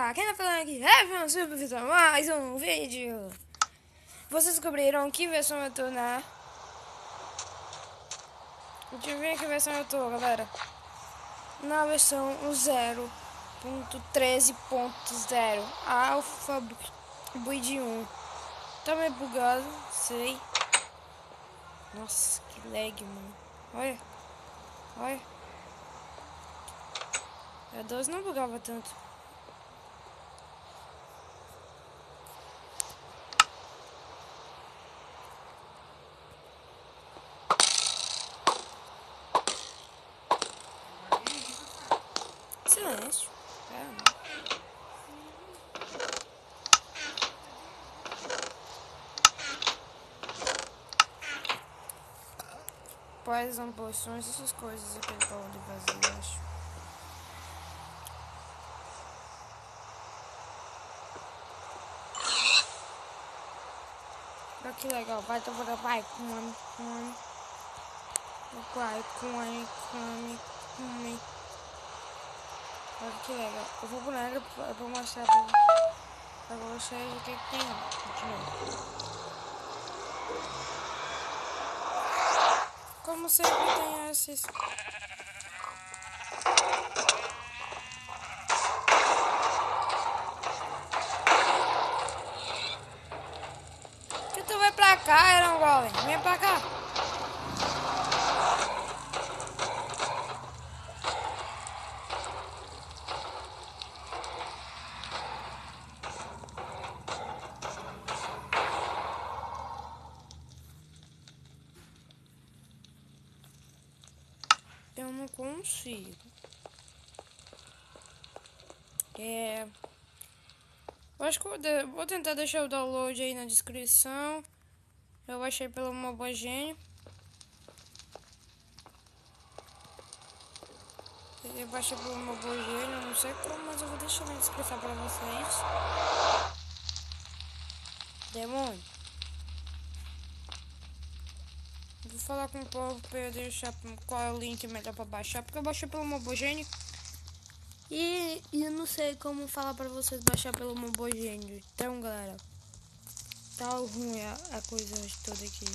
galera, quem tá falando aqui é Francisco Vitor, mais um vídeo. Vocês descobriram que versão eu tô, né? Deixa eu ver que versão eu tô, galera. Na versão 0.13.0 Alpha Build 1. Tá meio bugado, sei. Nossa, que lag, mano. Olha. Olha. A 12 não bugava tanto. Silêncio. Pós ampoções, essas coisas aqui ele falou de vazio, eu acho. Olha que legal, vai, come. Vai, come. Olha que legal. Eu vou pular pra mostrar pra vocês o que tem lá. Continua. Como sempre tem esses... Que tu vai pra cá, Iron Golem? Vem pra cá. Eu não consigo. Eu acho que eu vou tentar deixar o download aí na descrição. Eu baixei pelo Mobogênio. Eu baixei pelo Mobogênio, não sei como, mas eu vou deixar na descrição pra vocês. Demônio. Vou falar com o povo pra eu deixar qual é o link melhor pra baixar, porque eu baixei pelo Mobogênio. E eu não sei como falar pra vocês baixar pelo Mobogênio. Então, galera, tá ruim a coisa toda aqui.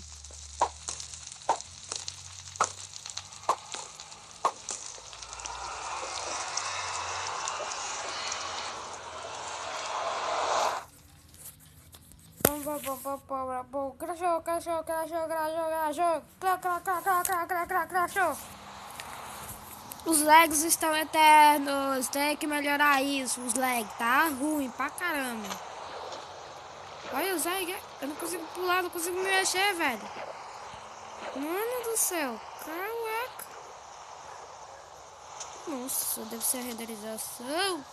Crashou. Os lags estão eternos. Tem que melhorar isso. Os lags tá ruim pra caramba. Olha os lags. Eu não consigo pular, não consigo me mexer, velho. Mano do céu. Caraca. Nossa, deve ser a renderização.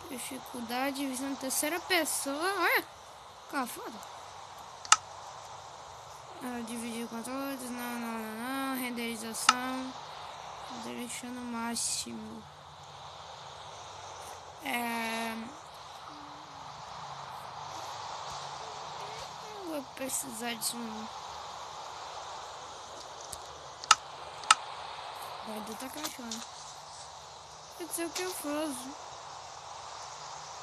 Dificuldade, visão em terceira pessoa. Olha. Cara, foda. Dividir com todos. Não. Renderização. Deixando o máximo. Eu vou precisar disso. Vai do tá cachorro. Quer dizer o que eu faço?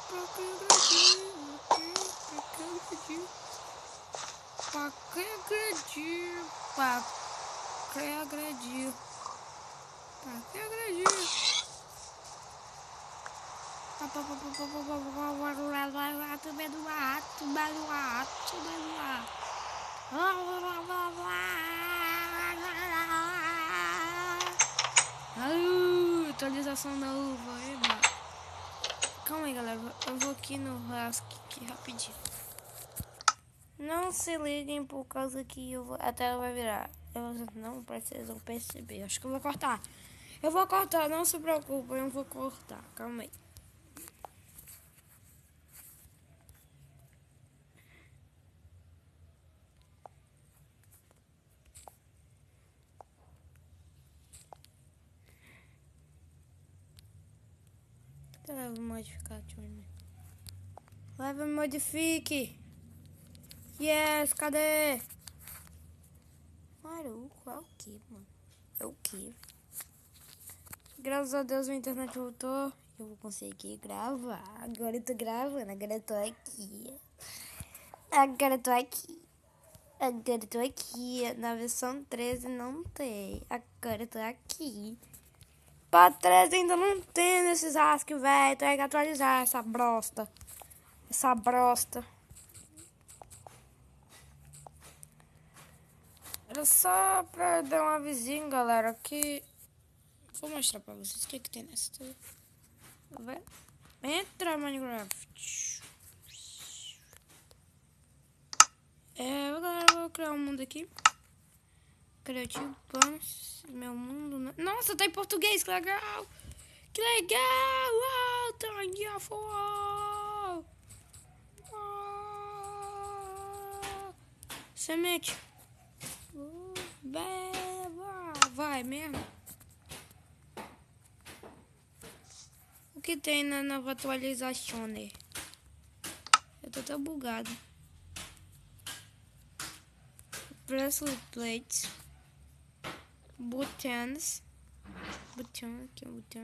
Pra que agredir? Atualização da uva. Eba. Calma aí, galera. Eu vou aqui no Rask aqui rapidinho. Não se liguem por causa que a tela vai virar. Vocês não precisam perceber. Acho que eu vou cortar. Eu vou cortar, não se preocupem, eu vou cortar. Calma aí. Leva modificar, Leva modifique. Yes, cadê? Maruco, é o que, mano? É o que? Graças a Deus a internet voltou. eu vou conseguir gravar. Agora eu tô gravando, agora eu tô aqui. Agora eu tô aqui. Agora eu tô aqui. Na versão 13 não tem. Agora eu tô aqui. Pra 13 ainda não tem nesses ASCII, velho. Tem que atualizar essa brosta. Essa brosta. Era só pra dar um avisinho, galera, que... Vou mostrar pra vocês o que tem nessa. Vai. Entra, Minecraft. Galera, eu vou criar um mundo aqui. Criativo, planos, meu mundo. Nossa, tá em português, que legal! Que legal! Uau, tá aqui a foto! Semente. Vai mesmo. O que tem na nova atualização, né? Eu tô tão bugado. Bracelet plates. Buttons. Botão, aqui é um botão.